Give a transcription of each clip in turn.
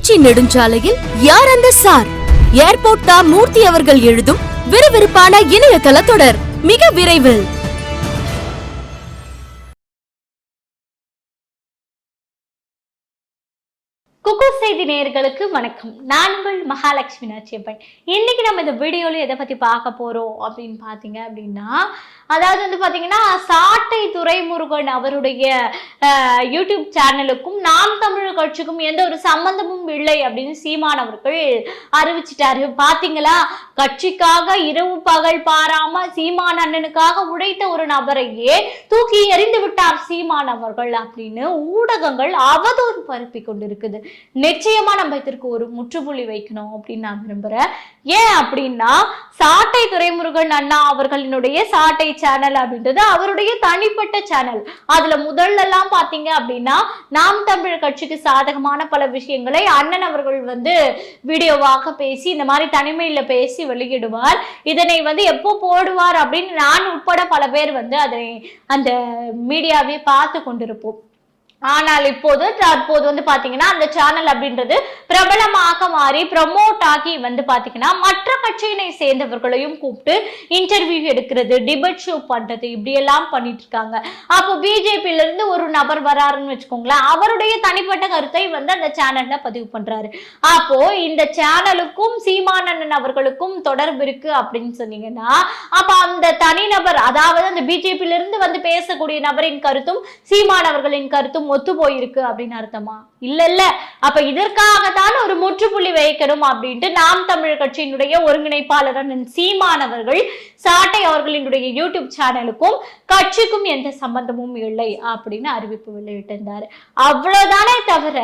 திருச்சி நெடுஞ்சாலையில் யார் அந்த சார்? ஏர்போர்ட் தா மூர்த்தி அவர்கள் எழுதும் விறுவிறுப்பான இணையதள தொடர் மிக விரைவில். குக்கு செய்தி நேயர்களுக்கு வணக்கம். நான் உங்கள் மகாலட்சுமி நாச்சியப்பன். இன்னைக்கு நம்ம இந்த வீடியோல எதை பத்தி பார்க்க போறோம் அப்படின்னு பாத்தீங்க அப்படின்னா, அதாவது வந்து பாத்தீங்கன்னா சாட்டை துரைமுருகன் அவருடைய யூடியூப் சேனலுக்கும் நாம் தமிழர் கட்சிக்கும் எந்த ஒரு சம்பந்தமும் இல்லை அப்படின்னு சீமான் அவர்கள் அறிவிச்சிட்டாரு. பாத்தீங்களா, கட்சிக்காக இரவு பகல் பாராம சீமான் அண்ணனுக்காக உழைத்த ஒரு நபரையே தூக்கி எறிந்து விட்டார் சீமான் அவர்கள் அப்படின்னு ஊடகங்கள் அவதூறு பரப்பி கொண்டிருக்குது. நிச்சயமா நம்ம இதற்கு ஒரு முற்றுப்புள்ளி வைக்கணும் அப்படின்னு நான் விரும்புறேன். ஏன் அப்படின்னா, சாட்டை துரைமுருகன் அண்ணா அவர்களினுடைய சாட்டை சேனல் அப்படின்றது அவருடைய தனிப்பட்ட சேனல். அதுல முதல்ல எல்லாம் பாத்தீங்க அப்படின்னா நாம் தமிழர் கட்சிக்கு சாதகமான பல விஷயங்களை அண்ணன் அவர்கள் வந்து வீடியோவாக பேசி இந்த மாதிரி தனிமையில பேசி வெளியிடுவார். இதனை வந்து எப்போ போடுவார் அப்படின்னு நான் உட்பட பல பேர் வந்து அதனை அந்த மீடியாவே பார்த்து கொண்டிருப்போம். ஆனால் தற்போது வந்து பாத்தீங்கன்னா அந்த சேனல் அப்படின்றது பிரபலமாக மாறி ப்ரமோட் ஆகி வந்து பாத்தீங்கன்னா மற்ற கட்சியினை சேர்ந்தவர்களையும் கூப்பிட்டு இன்டர்வியூ எடுக்கிறது, டிபேட் ஷோ பண்றது, இப்படி எல்லாம் பண்ணிட்டு இருக்காங்க. அப்போ பிஜேபியில இருந்து ஒரு நபர் வராருன்னு வச்சுக்கோங்களேன், அவருடைய தனிப்பட்ட கருத்தை வந்து அந்த சேனல்ல பதிவு பண்றாரு. அப்போ இந்த சேனலுக்கும் சீமானண்ணன் அவர்களுக்கும் தொடர்பு இருக்கு அப்படின்னு சொன்னீங்கன்னா, அப்ப அந்த தனிநபர், அதாவது அந்த பிஜேபியில இருந்து வந்து பேசக்கூடிய நபரின் கருத்தும் சீமான் அவர்களின் கருத்தும் ஒத்து போயிருக்கு அப்படின்னு அர்த்தமா? இல்ல. அப்ப இதற்காகத்தான் ஒரு முற்றுப்புள்ளி வைக்கணும் அப்படின்ட்டு நாம் தமிழர் கட்சியினுடைய ஒருங்கிணைப்பாளர் சீமான் அவர்கள் சாட்டை அவர்களினுடைய யூடியூப் சேனலுக்கும் கட்சிக்கும் எந்த சம்பந்தமும் இல்லை அப்படின்னு அறிவிப்பு வெளியிட்டிருந்தாரு. அவ்வளவுதானே தவிர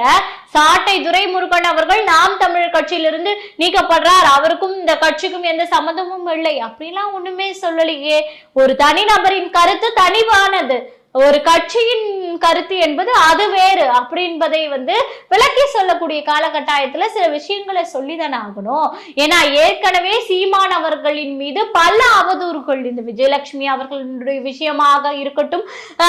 சாட்டை துரைமுருகன் அவர்கள் நாம் தமிழர் கட்சியிலிருந்து நீக்கப்படுறார், அவருக்கும் இந்த கட்சிக்கும் எந்த சம்பந்தமும் இல்லை அப்படிலாம் ஒண்ணுமே சொல்லலையே. ஒரு தனிநபரின் கருத்து தனிவானது, ஒரு கட்சியின் கருத்து என்பது அது வேறு அப்படின்பதை வந்து விளக்கி சொல்லக்கூடிய காலகட்டாயத்துல சில விஷயங்களை சொல்லிதானே ஆகணும். ஏன்னா ஏற்கனவே சீமான் அவர்களின் மீது பல அவதூறுகள், இந்த விஜயலட்சுமி அவர்களுடைய விஷயமாக இருக்கட்டும்,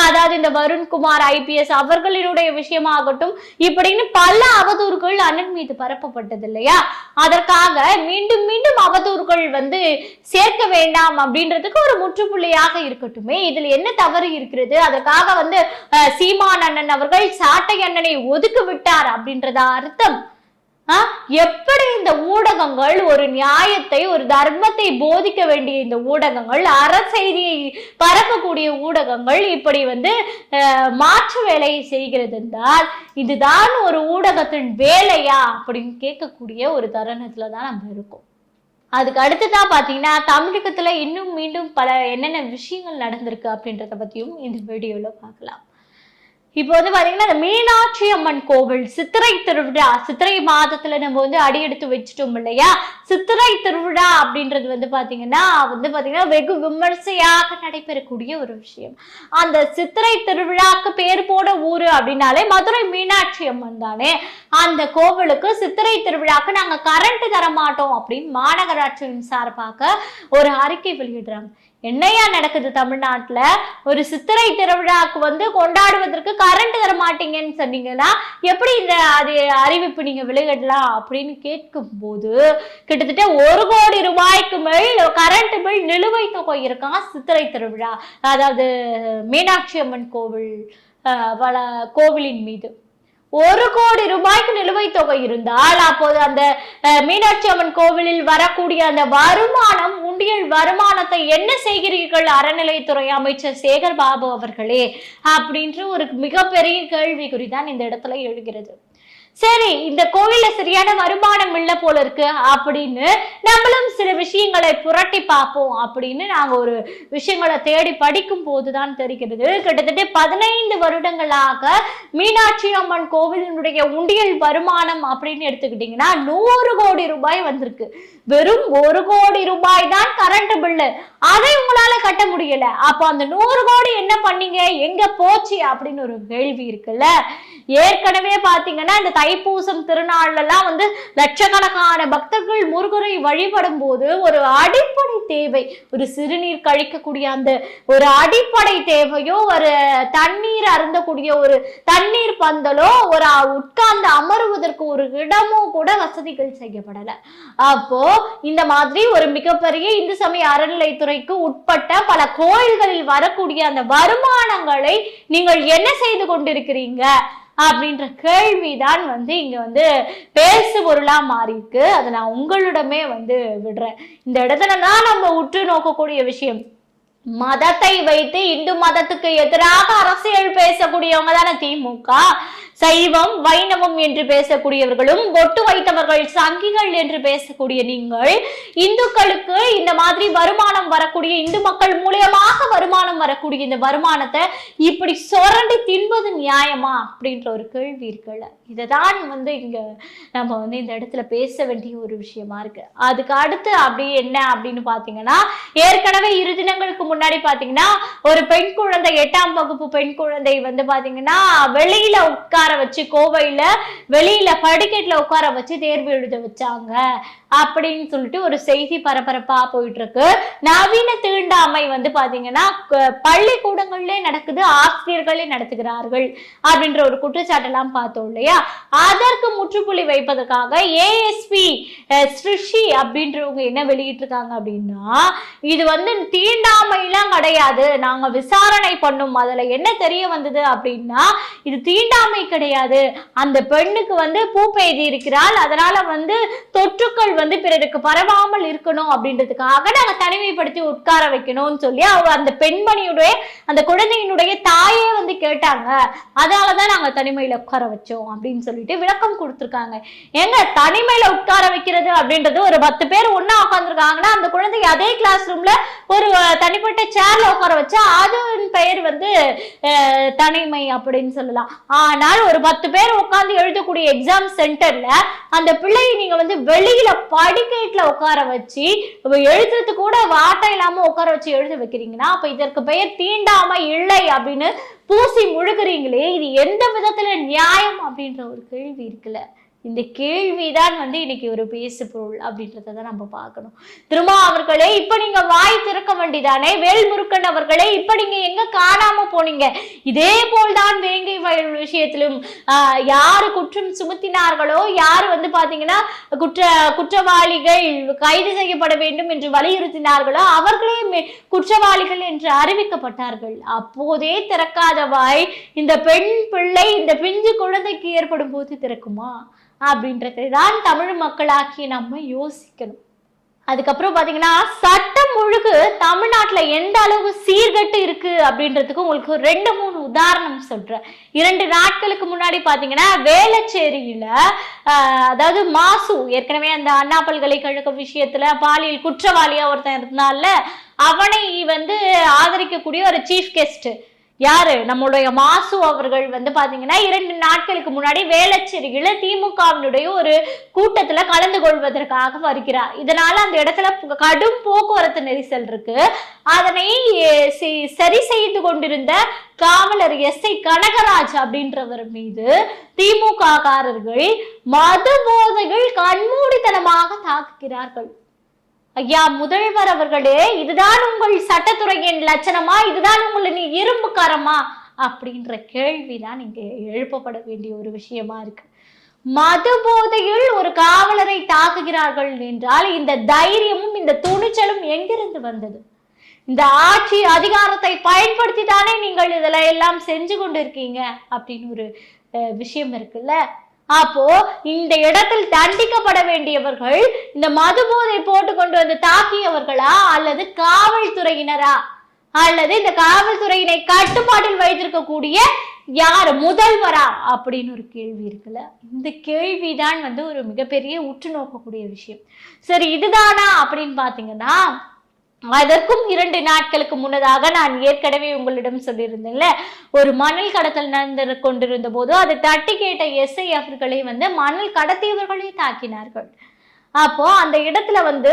அதாவது இந்த வருண்குமார் IPS அவர்களினுடைய விஷயமாகட்டும், இப்படின்னு பல அவதூறுகள் அண்ணன் மீது பரப்பப்பட்டது இல்லையா? அதற்காக மீண்டும் மீண்டும் அவதூறுகள் வந்து சேர்க்க வேண்டாம் அப்படின்றதுக்கு ஒரு முற்றுப்புள்ளியாக இருக்கட்டுமே. இதில் என்ன தவறு இருக்கிறது? அதற்காக வந்து சீமான் அண்ணன் அவர்கள் சாட்டை அண்ணனை ஒதுக்கி விட்டார் அப்படின்றத அர்த்தம்? எப்படி இந்த ஊடகங்கள் ஒரு நியாயத்தை, ஒரு தர்மத்தை போதிக்க வேண்டிய இந்த ஊடகங்கள், அறச்செய்தியை பரப்பக்கூடிய ஊடகங்கள் இப்படி வந்து மாற்று வேலையை செய்கிறது என்றால் இதுதான் ஒரு ஊடகத்தின் வேலையா அப்படின்னு கேட்கக்கூடிய ஒரு தருணத்துலதான் நம்ம இருக்கோம். அதுக்கு அடுத்துதான் பாத்தீங்கன்னா தமிழகத்துல இன்னும் மீண்டும் பல என்னென்ன விஷயங்கள் நடந்திருக்கு அப்படின்றத பத்தியும் இந்த வீடியோல பார்க்கலாம். இப்போ வந்து பாத்தீங்கன்னா இந்த மீனாட்சி அம்மன் கோவில் சித்திரை திருவிழா, சித்திரை மாதத்துல நம்ம வந்து அடி எடுத்து வச்சுட்டோம் இல்லையா? சித்திரை திருவிழா அப்படின்றது வந்து பாத்தீங்கன்னா வெகு விமர்சையாக நடைபெறக்கூடிய ஒரு விஷயம். அந்த சித்திரை திருவிழாக்கு பேர் போட ஊரு அப்படின்னாலே மதுரை மீனாட்சி அம்மன் தானே. அந்த கோவிலுக்கு சித்திரை திருவிழாக்கு நாங்க கரண்ட் தர மாட்டோம் அப்படின்னு மாநகராட்சியின் சார்பாக ஒரு அறிக்கை வெளியிடுறாங்க. என்னையா நடக்குது தமிழ்நாட்டுல? ஒரு சித்திரை திருவிழாக்கு வந்து கொண்டாடுவதற்கு கரண்ட் தர மாட்டீங்கன்னு சொன்னீங்கன்னா எப்படி இந்த அறிவிப்பு நீங்க வெளியிடலாம் அப்படின்னு கேட்கும் போது கிட்டத்தட்ட 1 கோடி ரூபாய்க்கு மேல் கரண்ட் பில் நிலுவைத் தொகை இருக்கான் சித்திரை திருவிழா, அதாவது மீனாட்சி அம்மன் கோவிலின் மீது 1 கோடி ரூபாய்க்கு நிலுவைத் தொகை இருந்தால் அப்போது அந்த மீனாட்சி அம்மன் கோவிலில் வரக்கூடிய அந்த வருமானம், உண்டியல் வருமானத்தை என்ன செய்கிறீர்கள் அறநிலைத்துறை அமைச்சர் சேகர் பாபு அவர்களே அப்படின்ற ஒரு மிகப்பெரிய கேள்விக்குறிதான் இந்த இடத்துல எழுகிறது. சரி, இந்த கோவில்ல சரியான வருமானம் இல்ல போல இருக்கு அப்படின்னு நம்மளும் சில விஷயங்களை புரட்டி பார்ப்போம் அப்படின்னு நாங்க ஒரு விஷயங்களை தேடி படிக்கும் போதுதான் தெரிகிறது. கிட்டத்தட்ட 15 வருடங்களாக மீனாட்சி அம்மன் கோவிலினுடைய உண்டியல் வருமானம் அப்படின்னு எடுத்துக்கிட்டீங்கன்னா 100 கோடி ரூபாய் வந்திருக்கு. வெறும் 1 கோடி ரூபாய் தான் கரண்ட் பில்லு, அதை உங்களால கட்ட முடியல. அப்போ அந்த 100 கோடி என்ன பண்ணீங்க, எங்க போச்சு அப்படின்னு ஒரு கேள்வி இருக்குல்ல. ஏற்கனவே பாத்தீங்கன்னா இந்த தைப்பூசம் திருநாள்ல எல்லாம் வந்து லட்சக்கணக்கான பக்தர்கள் முருகரை வழிபடும் போது ஒரு அடிப்படை தேவை, ஒரு சிறுநீர் கழிக்கக்கூடிய அந்த ஒரு அடிப்படை தேவையோ, ஒரு தண்ணீர் அருந்தக்கூடிய ஒரு தண்ணீர் பந்தலோ, ஒரு உட்கார்ந்து அமருவதற்கு ஒரு இடமோ கூட வசதிகள் செய்யப்படல. அப்போ இந்த மாதிரி ஒரு மிகப்பெரிய இந்து சமய அறநிலைத்துறைக்கு உட்பட்ட பல கோயில்களில் வரக்கூடிய அந்த வருமானங்களை நீங்கள் என்ன செய்து கொண்டிருக்கிறீங்க அப்படின்ற கேள்விதான் வந்து இங்க வந்து பேசு பொருளா மாறி இருக்கு. அதை நான் உங்களிடமே வந்து விடுறேன். இந்த இடத்துலதான் நம்ம உற்று நோக்கக்கூடிய விஷயம், மதத்தை வைத்து இந்து மதத்துக்கு எதிராக அரசியல் பேசக்கூடியவங்க தானே திமுக. சைவம் வைணவம் என்று பேசக்கூடியவர்களும், பொட்டு வைத்தவர்கள் சங்கிகள் என்று பேசக்கூடிய நீங்கள், இந்துக்களுக்கு இந்த மாதிரி வருமானம் வரக்கூடிய, இந்து மக்கள் மூலியமாக வருமானம் வரக்கூடிய இந்த வருமானத்தை இப்படி சொரண்டி தின்பது நியாயமா அப்படின்ற ஒரு கேள்வி இருக்குல்ல. இதைதான் வந்து இங்க நம்ம வந்து இந்த இடத்துல பேச வேண்டிய ஒரு விஷயமா இருக்கு. அதுக்கு அடுத்து அப்படி என்ன அப்படின்னு பாத்தீங்கன்னா, ஏற்கனவே 2 தினங்களுக்கு முன்னாடி பாத்தீங்கன்னா ஒரு பெண் குழந்தை, 8ஆம் வகுப்பு பெண் குழந்தை வந்து பாத்தீங்கன்னா வெளியில உட்கார வச்சு, கோவையில வெளியில படிக்கட்டுல உட்கார வச்சு தேர்வு எழுத வச்சாங்க அப்படின்னு சொல்லிட்டு ஒரு செய்தி பரபரப்பா போயிட்டு இருக்கு. நவீன தீண்டாமை வந்து பாத்தீங்கன்னா பள்ளிக்கூடங்களே நடக்குது, ஆசிரியர்களே நடத்துகிறார்கள் அப்படின்ற ஒரு குற்றச்சாட்டெல்லாம் பார்த்தோம் இல்லையா. அதற்கு முற்றுப்புள்ளி வைப்பதற்காக ஏஎஸ்பி ஸ்ருஷி அப்படின்றவங்க என்ன வெளியிட்டு இருக்காங்க அப்படின்னா, இது வந்து தீண்டாமை எல்லாம் கிடையாது, நாங்க விசாரணை பண்ணும், அதுல என்ன தெரிய வந்தது அப்படின்னா இது தீண்டாமை கிடையாது, அந்த பெண்ணுக்கு வந்து பூ பெய்தி இருக்கிறாள், அதனால வந்து தொற்றுக்கள் வந்து பிறருக்கு பரவாமல் இருக்கணும் அப்படின்றதுக்காக நாங்க தனிமைப்படுத்தி உட்கார வைக்கணும்னு சொல்லி அவங்க அந்த பெண்மணியுடைய அந்த குழந்தையினுடைய தாயே வந்து கேட்டாங்க, அதனாலதான் நாங்க தனிமையில உட்கார வச்சோம் அப்படின்னு சொல்லிட்டு விளக்கம் கொடுத்திருக்காங்க. எங்க தனிமையில உட்கார வைக்கிறது அப்படின்றது, ஒரு 10 பேர் ஒன்னா உட்கார்ந்துருக்காங்கன்னா அந்த குழந்தை அதே கிளாஸ் ரூம்ல ஒரு தனிப்பட்ட சேர்ல உட்கார வச்சா அது பெயர் வந்து தனிமை அப்படின்னு சொல்லலாம். ஆனால் ஒரு 10 பேர் உட்கார்ந்து எழுதக்கூடிய எக்ஸாம் சென்டர்ல அந்த பிள்ளையை நீங்க வந்து வெளியில படிக்கட்டுல உட்கார வச்சு எழுதுறது கூட வாட்டை இல்லாம உட்கார வச்சு எழுத வைக்கிறீங்கன்னா அப்ப இதற்கு பெயர் தீண்டாமை இல்லை அப்படின்னு பூசி முழுகிறீங்களே, இது எந்த விதத்துல நியாயம் அப்படின்ற ஒரு கேள்வி இருக்குல்ல. இந்த கேள்விதான் வந்து இன்னைக்கு ஒரு பேசு பொருள் அப்படின்றத நம்ம பார்க்கணும். திருமா அவர்களே, இப்ப நீங்க வாய் திறக்க வேண்டிதானே. வேல்முருகன் அவர்களே, இப்ப நீங்க எங்க காணாம போனீங்க? இதே போல்தான் வேங்கை வயல் விஷயத்திலும் யாரு குற்றம் சுமத்தினார்களோ, யாரு வந்து பாத்தீங்கன்னா குற்றவாளிகள் கைது செய்யப்பட வேண்டும் என்று வலியுறுத்தினார்களோ அவர்களே குற்றவாளிகள் என்று அறிவிக்கப்பட்டார்கள். அப்போதே திறக்காத வாய் இந்த பெண் பிள்ளை, இந்த பிஞ்சு குழந்தைக்கு ஏற்படும் போது திறக்குமா அப்படின்றதை தான் தமிழ் மக்களாக்கி நம்ம யோசிக்கணும். அதுக்கப்புறம் பாத்தீங்கன்னா சட்டம் ஒழுங்கு தமிழ்நாட்டுல எந்த அளவு சீர்கட்டு இருக்கு அப்படின்றதுக்கு உங்களுக்கு 2-3 உதாரணம் சொல்றேன். 2 நாட்களுக்கு முன்னாடி பாத்தீங்கன்னா வேளச்சேரியில அதாவது மாசு, ஏற்கனவே அந்த அண்ணா பல்கலைக்கழக விஷயத்துல பாலியல் குற்றவாளியா ஒருத்தன் இருந்தால அவனை வந்து ஆதரிக்கக்கூடிய ஒரு சீஃப் கெஸ்ட் யாரு, நம்மளுடைய மாசு அவர்கள் வந்து பாத்தீங்கன்னா 2 நாட்களுக்கு முன்னாடி வேளச்சேரியில திமுகவினுடைய ஒரு கூட்டத்துல கலந்து கொள்வதற்காக வருகிறார். இதனால அந்த இடத்துல கடும் போக்குவரத்து நெரிசல் இருக்கு. அதனை சரி செய்து கொண்டிருந்த காவலர் எஸ்ஐ கனகராஜ் அப்படின்றவர் மீது திமுக காரர்கள் மது போதைகள் கண்மூடித்தனமாக தாக்குகிறார்கள். ஐயா முதல்வர் அவர்களே, இதுதான் உங்கள் சட்டத்துறையின் லட்சணமா? இதுதான் உங்களை இரும்புக்காரமா அப்படின்ற கேள்விதான் இங்க எழுப்பப்பட வேண்டிய ஒரு விஷயமா இருக்கு. மது போதையில் ஒரு காவலரை தாக்குகிறார்கள் என்றால் இந்த தைரியமும் இந்த துணிச்சலும் எங்கிருந்து வந்தது? இந்த ஆட்சி அதிகாரத்தை பயன்படுத்தி தானே நீங்கள் இதுல எல்லாம் செஞ்சு கொண்டு இருக்கீங்க அப்படின்னு ஒரு விஷயம் இருக்குல்ல. அப்போ இந்த இடத்தில் தண்டிக்கப்பட வேண்டியவர்கள் இந்த மது போதை போட்டு கொண்டு வந்து தாக்கியவர்களா, அல்லது காவல்துறையினரா, அல்லது இந்த காவல்துறையினை கட்டுப்பாட்டில் வைத்திருக்கக்கூடிய யார், முதல்வரா அப்படின்னு ஒரு கேள்வி இருக்குல்ல. இந்த கேள்விதான் வந்து ஒரு மிகப்பெரிய உற்று நோக்கக்கூடிய விஷயம். சரி, இதுதானா அப்படின்னு பாத்தீங்கன்னா அதற்கும் 2 நாட்களுக்கு முன்னதாக நான் ஏற்கனவே உங்களிடம் சொல்லியிருந்தேன்ல, ஒரு மணல் கடத்தல் நடந்து கொண்டிருந்த போது அதை தட்டி கேட்ட எஸ்ஐ அவர்களை வந்து மணல் கடத்தியவர்களே தாக்கினார்கள். அப்போ அந்த இடத்துல வந்து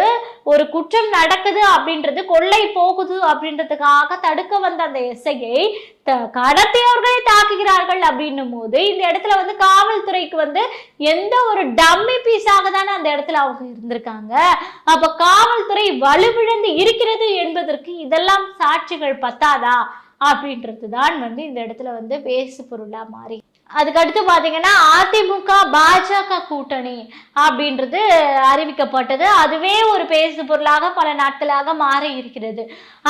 ஒரு குற்றம் நடக்குது அப்படின்றது, கொள்ளை போகுது அப்படின்றதுக்காக தடுக்க வந்த அந்த எஸ்ஐயை கடத்தியவர்களே தாக்குகிறார்கள் அப்படின்னும் போது இந்த இடத்துல வந்து காவல்துறைக்கு வந்து எந்த ஒரு டம்மி பீஸாக தானே அந்த இடத்துல அவங்க இருந்திருக்காங்க. அப்ப காவல்துறை வலுவிழந்து இருக்கிறது என்பதற்கு இதெல்லாம் சாட்சிகள் பத்தாதா அப்படின்றதுதான் வந்து இந்த இடத்துல வந்து பேசு பொருளா மாறி. அதுக்கடுத்து பாத்தீங்கன்னா அதிமுக பாஜக கூட்டணி அப்படின்றது அறிவிக்கப்பட்டது. அதுவே ஒரு பேசு பொருளாக பல நாட்களாக மாறி இருக்கிறது.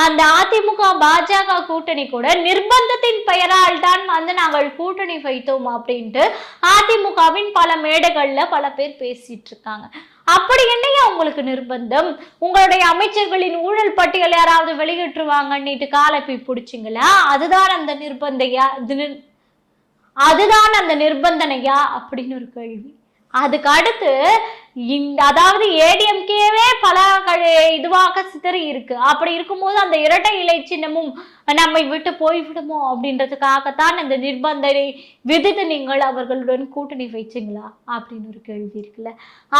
அந்த அதிமுக பாஜக கூட்டணி கூட நிர்பந்தத்தின் பெயரால் தான் வந்து நாங்கள் கூட்டணி வைத்தோம் அப்படின்ட்டு அதிமுகவின் பல மேடைகள்ல பல பேர் பேசிட்டு இருக்காங்க. அப்படி என்னையா உங்களுக்கு நிர்பந்தம்? உங்களுடைய அமைச்சர்களின் ஊழல் பட்டியல் யாராவது வெளியிட்டுருவாங்கன்னுட்டு காலை போய் பிடிச்சிங்களா? அதுதான் அந்த நிர்பந்தையா? அதுதான் அந்த நிர்பந்தனையா அப்படின்னு ஒரு கேள்வி. அதுக்கு அடுத்து அதாவது ஏடிஎம்கேவே பல இதுவாக சிதறி இருக்கு. அப்படி இருக்கும்போது அந்த இரட்டை இலை சின்னமும் நம்மை விட்டு போய்விடுமோ அப்படின்றதுக்காகத்தான் அந்த நிர்பந்தனை விதித்து நீங்கள் அவர்களுடன் கூட்டணி வைச்சிங்களா அப்படின்னு ஒரு கேள்வி இருக்குல்ல.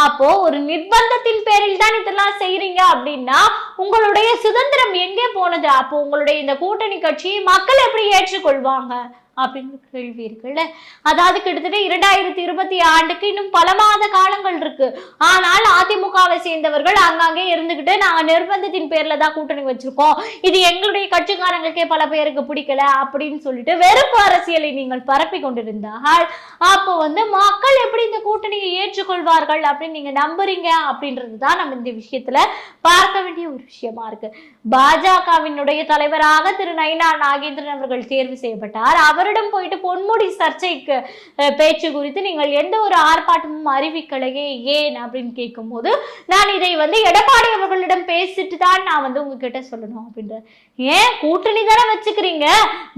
அப்போ ஒரு நிர்பந்தத்தின் பேரில் தான் இதெல்லாம் செய்யறீங்க அப்படின்னா உங்களுடைய சுதந்திரம் எங்கே போனது? அப்போ உங்களுடைய இந்த கூட்டணி கட்சியை மக்கள் எப்படி ஏற்றுக்கொள்வாங்க அப்படின்னு கேள்வி இருக்குல்ல. அதாவது கிட்டத்தட்ட 2020 ஆண்டுக்கு இன்னும் பல மாத காலங்கள் இருக்கு. ஆனால் அதிமுகவை சேர்ந்தவர்கள் அங்கங்கே இருந்துகிட்டு நாங்க நிர்பந்தத்தின் பேர்ல தான் கூட்டணி வச்சிருக்கோம், இது எங்களுடைய கட்சிக்காரங்களுக்கே பல பேருக்கு பிடிக்கல அப்படின்னு சொல்லிட்டு வெறுப்பு அரசியலை நீங்கள் பரப்பி கொண்டிருந்தால் அப்போ வந்து மக்கள் எப்படி இந்த கூட்டணியை ஏற்றுக்கொள்வார்கள் அப்படின்னு நீங்க நம்புறீங்க அப்படின்றதுதான் நம்ம இந்த விஷயத்துல பார்க்க வேண்டிய ஒரு விஷயமா இருக்கு. பாஜகவினுடைய தலைவராக திரு நயினா நாகேந்திரன் அவர்கள் தேர்வு செய்யப்பட்டார். அவரிடம் போயிட்டு பொன்முடி சர்ச்சைக்கு பேச்சு குறித்து நீங்கள் எந்த ஒரு ஆர்ப்பாட்டமும் அறிவிக்கலையே, ஏன் அப்படின்னு கேட்கும் போது நான் இதை வந்து எடப்பாடி அவர்களிடம் பேசிட்டு தான் நான் வந்து உங்ககிட்ட சொல்லணும் அப்படின்ற. ஏன் கூட்டணி தானே வச்சுக்கிறீங்க?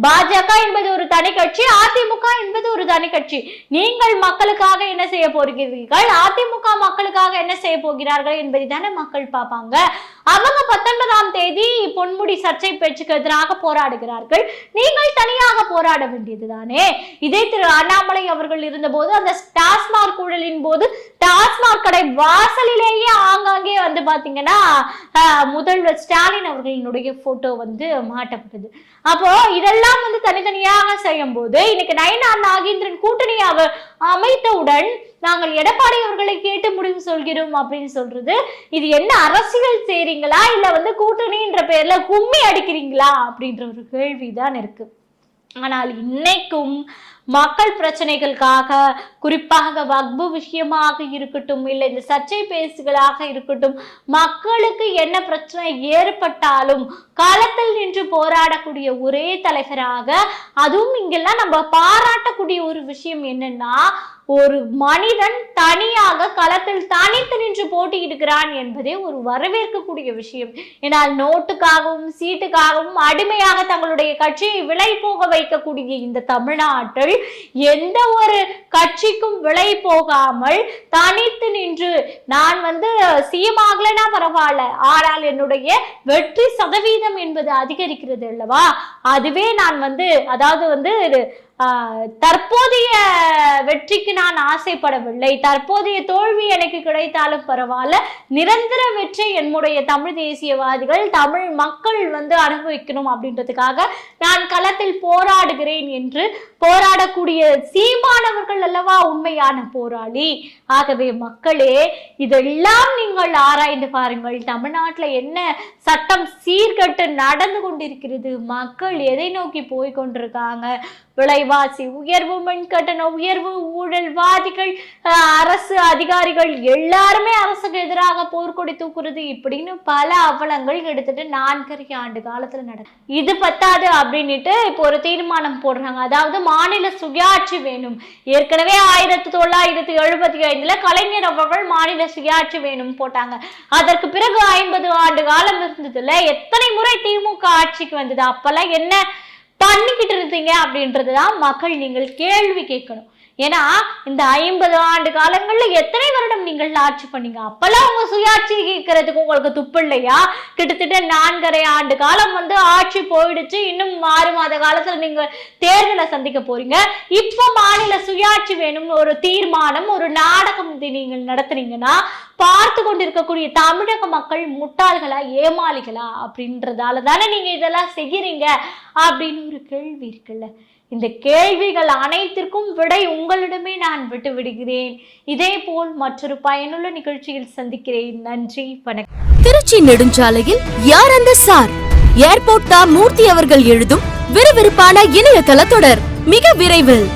பாஜக என்பது ஒரு தனி கட்சி, அதிமுக என்பது ஒரு தனி கட்சி. நீங்கள் மக்களுக்காக என்ன செய்ய போகிறீர்கள், அதிமுக மக்களுக்காக என்ன செய்ய போகிறார்கள் என்பதை தானே மக்கள் பார்ப்பாங்க. அவங்க 19ஆம் தேதி பொன்முடி சர்ச்சை பேச்சுக்கு எதிராக போராடுகிறார்கள், நீங்கள் தனியாக போராட வேண்டியதுதானே. இதே திரு அண்ணாமலை அவர்கள் இருந்த போது அந்த டாஸ்மாக் ஊழலின் போது டாஸ்மாக் கடை வாசலிலேயே ஆங்காங்கே வந்து பாத்தீங்கன்னா முதல்வர் ஸ்டாலின் அவர்களினுடைய போட்டோ வந்து மாட்டப்பட்டது. அப்போ இதெல்லாம் வந்து தனித்தனியாக செய்யும் போது இன்னைக்கு நயினா நாகேந்திரன் கூட்டணி அமைத்தவுடன் நாங்கள் எடப்பாடி அவர்களை கேட்டு முடிவு சொல்கிறோம் அப்படின்னு சொல்றது, இது என்ன அரசியல் செய்றீங்களா இல்ல வந்து கூட்டணின்ற பேர்ல கும்மி அடிக்கிறீங்களா அப்படின்ற ஒரு கேள்விதான் இருக்கு. ஆனால் இன்னைக்கும் மக்கள் பிரச்சனைகளுக்காக, குறிப்பாக வக்பு விஷயமாக இருக்கட்டும், இல்லை இந்த சர்ச்சை பேசுகளாக இருக்கட்டும், மக்களுக்கு என்ன பிரச்சனை ஏற்பட்டாலும் களத்தில் நின்று போராடக்கூடிய ஒரே தலைவராக, அதுவும் இங்கெல்லாம் நம்ம பாராட்டக்கூடிய ஒரு விஷயம் என்னன்னா, ஒரு மனிதன் தனியாக களத்தில் தனித்து நின்று போட்டியிடுகிறான் என்பதே ஒரு வரவேற்கக்கூடிய விஷயம். ஏனால் நோட்டுக்காகவும் சீட்டுக்காகவும் அடிமையாக தங்களுடைய கட்சியை விலை போக வைக்கக்கூடிய இந்த தமிழ்நாட்டில் எந்த ஒரு கட்சிக்கும் விலை போகாமல் தனித்து நின்று நான் வந்து சிஎமாகலனா பரவாயில்ல, ஆனால் என்னுடைய வெற்றி சதவீதம் என்பது அதிகரிக்கிறது அல்லவா, அதுவே நான் வந்து அதாவது வந்து தற்போதைய வெற்றிக்கு நான் ஆசைப்படவில்லை, தற்போதைய தோல்வி எனக்கு கிடைத்தாலும் பரவாயில்ல, நிரந்தர வெற்றி என்னுடைய தமிழ் தேசியவாதிகள் தமிழ் மக்கள் வந்து அனுபவிக்கணும் அப்படின்றதுக்காக நான் களத்தில் போராடுகிறேன் என்று போராடக்கூடிய சீமானவர்கள் அல்லவா உண்மையான போராளி. ஆகவே மக்களே, இதெல்லாம் நீங்கள் ஆராய்ந்து பாருங்கள். தமிழ்நாட்டில் என்ன சட்டம் சீர்கட்டு நடந்து கொண்டிருக்கிறது, மக்கள் எதை நோக்கி போய் கொண்டிருக்காங்க, விலைவாசி உயர்வு, மின்கட்டண உயர்வு, ஊழல்வாதிகள், அரசு அதிகாரிகள் எல்லாருமே அரசுக்கு எதிராக போர்க்கொடி தூக்குறது, இப்படின்னு பல அவலங்கள் கிட்டத்தட்ட 4 ஆண்டு காலத்துல நடக்கும். இது பத்தாது அப்படின்னுட்டு இப்போ ஒரு தீர்மானம் போடுறாங்க. அதாவது மாநில சுயாட்சி வேணும். ஏற்கனவே 1975 கலைஞர் அவர்கள் மாநில சுயாட்சி வேணும் போட்டாங்க. அதற்கு பிறகு 50 ஆண்டு காலம் இருந்ததுல எத்தனை முறை திமுக ஆட்சிக்கு வந்தது, அப்பெல்லாம் என்ன பண்ணிக்கிட்டு இருந்தீங்க அப்படின்றதுதான் மக்கள் நீங்கள் கேள்வி கேட்கணும். ஏன்னா இந்த 50 ஆண்டு காலங்கள்ல எத்தனை வருடம் நீங்கள் ஆட்சி பண்ணீங்க? அப்பெல்லாம் உங்க சுயாட்சி கேட்கறதுக்கு உங்களுக்கு துப்பு இல்லையா? கிட்டத்தட்ட 4.5 ஆண்டு காலம் ஆட்சி போயிடுச்சு. இன்னும் 6 மாத காலத்துல நீங்க தேர்தலை சந்திக்க போறீங்க. இப்போ மாநில சுயாட்சி வேணும் ஒரு தீர்மானம், ஒரு நாடகம் நீங்கள் நடத்துறீங்கன்னா பார்த்து கொண்டிருக்கக்கூடிய தமிழக மக்கள் முட்டாள்களா, ஏமாளிகளா அப்படின்றதால தானே நீங்க இதெல்லாம் செய்யறீங்க அப்படின்னு ஒரு கேள்வி இருக்குல்ல. இந்த கேள்விகள் அனைத்திற்கும் விடை உங்களிடமே நான் விட்டு விடுகிறேன். இதே போல் மற்றொரு பயனுள்ள நிகழ்ச்சியில் சந்திக்கிறேன். நன்றி, வணக்கம். திருச்சி நெடுஞ்சாலையில் யார் அந்த சார்? ஏர்போர்ட் மூர்த்தி அவர்கள் எழுதும் விறுவிறுப்பான இணையதள தொடர் மிக விரைவில்.